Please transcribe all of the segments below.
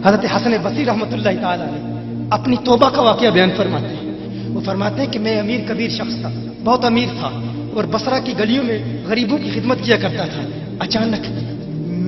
حضرت حسن بصری رحمۃ اللہ تعالی علیہ اپنی توبہ کا واقعہ بیان فرماتے ہیں. وہ فرماتے ہیں کہ میں امیر کبیر شخص تھا، بہت امیر تھا، اور بصرہ کی گلیوں میں غریبوں کی خدمت کیا کرتا تھا. اچانک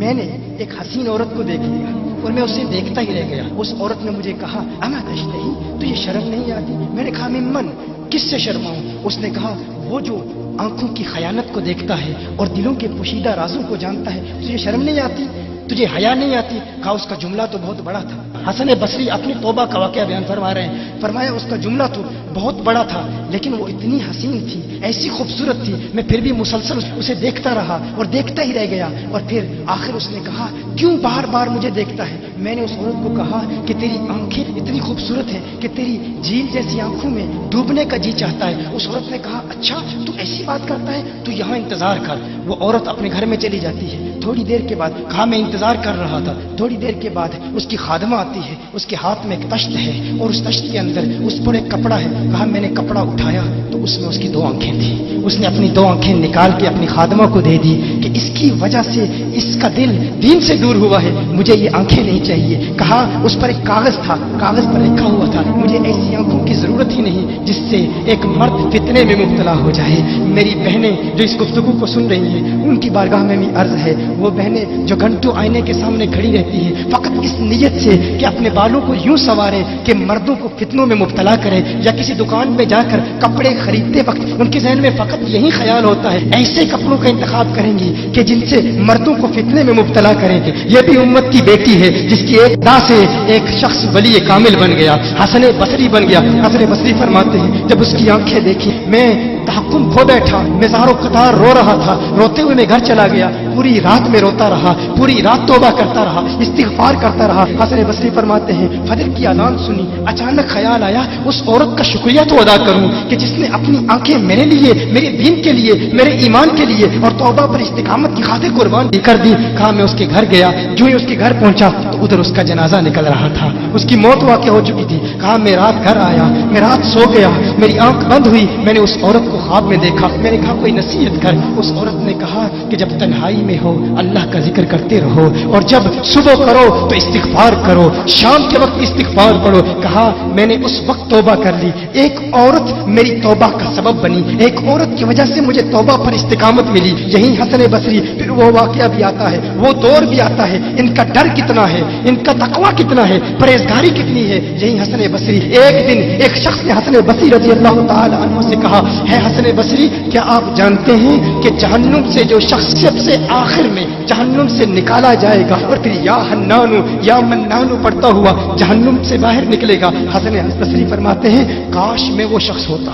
میں نے ایک حسین عورت کو دیکھ لیا اور میں اسے دیکھتا ہی رہ گیا. اس عورت نے مجھے کہا اما تشتہی، تو یہ شرم نہیں آتی؟ میں نے کہا ممن، کس سے شرماؤں؟ اس نے کہا وہ جو آنکھوں کی خیانت کو دیکھتا ہے اور دلوں کے پوشیدہ رازوں کو جانتا ہے، تجھے شرم نہیں آتی؟ تجھے حیا نہیں آتی؟ کہا اس کا جملہ تو بہت بڑا تھا. حسن بصری اپنی توبہ کا واقعہ بیان فرما رہے ہیں. فرمایا اس کا جملہ تو بہت بڑا تھا، لیکن وہ اتنی حسین تھی، ایسی خوبصورت تھی، میں پھر بھی مسلسل اسے دیکھتا رہا اور دیکھتا ہی رہ گیا. اور پھر آخر اس نے کہا کیوں بار بار مجھے دیکھتا ہے؟ میں نے اس عورت کو کہا کہ تیری آنکھیں اتنی خوبصورت ہیں کہ تیری جھیل جیسی آنکھوں میں ڈوبنے کا جی چاہتا ہے. اس عورت نے کہا اچھا تو ایسی بات کرتا ہے، تو یہاں انتظار کر. وہ عورت اپنے گھر میں چلی جاتی ہے. تھوڑی دیر کے بعد کہا میں انتظار کر رہا تھا. تھوڑی دیر کے بعد اس کی خادمہ آتی ہے، اس کے ہاتھ میں ایک تشت ہے اور اس تشت کے اندر اس پر ایک کپڑا ہے. کہا میں نے کپڑا اٹھایا تو اس میں اس کی 2 آنکھیں تھیں. اس نے اپنی 2 آنکھیں نکال کے اپنی خادمہ کو دے دی کہ اس کی وجہ سے اس کا دل دین سے دور ہوا ہے، مجھے یہ آنکھیں نہیں چاہیے. کہا اس پر ایک کاغذ تھا، کاغذ پر لکھا ہوا تھا مجھے ایسی آنکھوں کی ضرورت ہی نہیں جس سے ایک مرد فتنے میں مبتلا ہو جائے. میری بہنیں جو اس گفتگو کو سن رہی ہیں ان کی بارگاہ میں بھی عرض ہے، وہ بہنیں جو گھنٹوں آئینے کے سامنے کھڑی رہتی ہیں فقط اس نیت سے کہ اپنے بالوں کو یوں سنواریں کہ مردوں کو فتنوں میں مبتلا کریں، یا کسی دکان میں جا کر کپڑے خریدتے وقت ان کے ذہن میں فقط یہی خیال ہوتا ہے ایسے کپڑوں کا انتخاب کریں گی کہ جن سے مردوں کو فتنے میں مبتلا کریں گے. یہ بھی امت کی بیٹی ہے جس کی ایک ادا سے ایک شخص ولی کامل بن گیا، حسن بصری بن گیا. حسن بصری فرماتے ہیں جب اس کی آنکھیں دیکھی میں تحکم کھو بیٹھا، میں زارو قطار رو رہا تھا. روتے ہوئے میں گھر چلا گیا، پوری رات میں روتا رہا، پوری رات توبہ کرتا رہا، استغفار کرتا رہا. حسن بصری فرماتے ہیں فجر کی اذان سنی، اچانک خیال آیا اس عورت کا شکریہ تو ادا کروں کہ جس نے اپنی آنکھیں میرے لیے، میرے دین کے لیے، میرے ایمان کے لیے اور توبہ پر استقامت کی خاطر قربان کر دی. کہا میں اس کے گھر گیا، جو ہی اس کے گھر پہنچا تو ادھر اس کا جنازہ نکل رہا تھا، اس کی موت واقع ہو چکی تھی. کہا میں رات گھر آیا، میں رات سو گیا، میری آنکھ بند ہوئی، میں نے اس عورت کو خواب میں دیکھا. میں نے کہا کوئی نصیحت کر. اس عورت نے کہا کہ جب تنہائی میں ہو اللہ کا ذکر کرتے رہو، اور جب صبح کرو تو استغفار کرو، شام کے وقت استغفار پڑھو. کہا میں نے اس وقت توبہ کر لی، ایک عورت میری توبہ کا سبب بنی، ایک عورت کی وجہ سے مجھے توبہ پر استقامت ملی. یہی حسن بصری. پھر وہ واقعہ بھی آتا ہے، وہ دور بھی آتا ہے، ان کا ڈر کتنا ہے، ان کا تقویٰ کتنا ہے، پرہیزگاری کتنی ہے. یہی حسن بصری. ایک دن ایک شخص نے حسن بصری رضی اللہ تعالی عنہ سے کہا ہے حسن بصری کیا آپ جانتے ہیں کہ جہنم سے جو شخص سب سے آخر میں جہنم سے نکالا جائے گا اور پھر یا حنانو یا منانو پڑھتا ہوا جہنم سے باہر نکلے گا. حسن بصری فرماتے ہیں کاش میں وہ شخص ہوتا،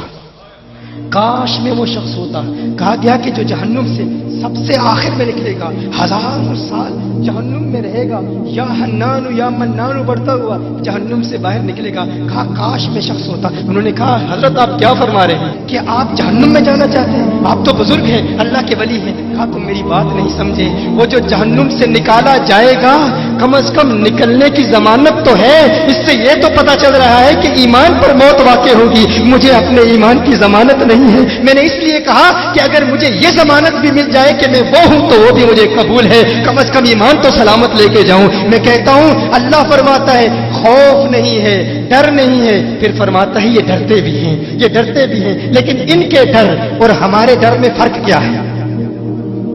کاش میں وہ شخص ہوتا. کہا گیا کہ جو جہنم سے سب سے آخر میں نکلے گا، 1000 سال جہنم میں رہے گا، یا حنانو یا منانو بڑھتا ہوا جہنم سے باہر نکلے گا. کہا کاش میں شخص ہوتا. انہوں نے کہا حضرت آپ کیا فرما رہے ہیں کہ آپ جہنم میں جانا چاہتے ہیں؟ آپ تو بزرگ ہیں، اللہ کے ولی ہیں. کہا تم میری بات نہیں سمجھے، وہ جو جہنم سے نکالا جائے گا کم از کم نکلنے کی ضمانت تو ہے. اس سے یہ تو پتا چل رہا ہے کہ ایمان پر موت واقع ہوگی. مجھے اپنے ایمان کی ضمانت نہیں ہے. میں نے اس لیے کہا کہ اگر مجھے یہ ضمانت بھی مل جائے کہ میں وہ ہوں تو وہ بھی مجھے قبول ہے، کم از کم ایمان تو سلامت لے کے جاؤں. میں کہتا ہوں اللہ فرماتا ہے خوف نہیں ہے، ڈر نہیں ہے. پھر فرماتا ہے یہ ڈرتے بھی ہیں، یہ ڈرتے بھی ہیں، لیکن ان کے ڈر اور ہمارے ڈر میں فرق کیا ہے؟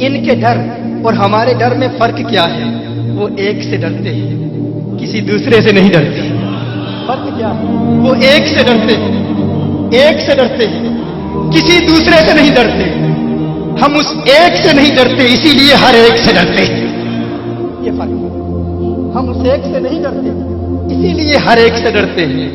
ان کے ڈر اور ہمارے ڈر میں فرق کیا ہے؟ وہ ایک سے ڈرتے ہیں، کسی دوسرے سے نہیں ڈرتے. فرق کیا ہے؟ وہ ایک سے ڈرتے ہیں، ایک سے ڈرتے ہیں، کسی دوسرے سے نہیں ڈرتے. ہم اس ایک سے نہیں ڈرتے، اسی لیے ہر ایک سے ڈرتے. یہ فرق. ہم اس ایک سے نہیں ڈرتے، اسی لیے ہر ایک سے ڈرتے ہیں.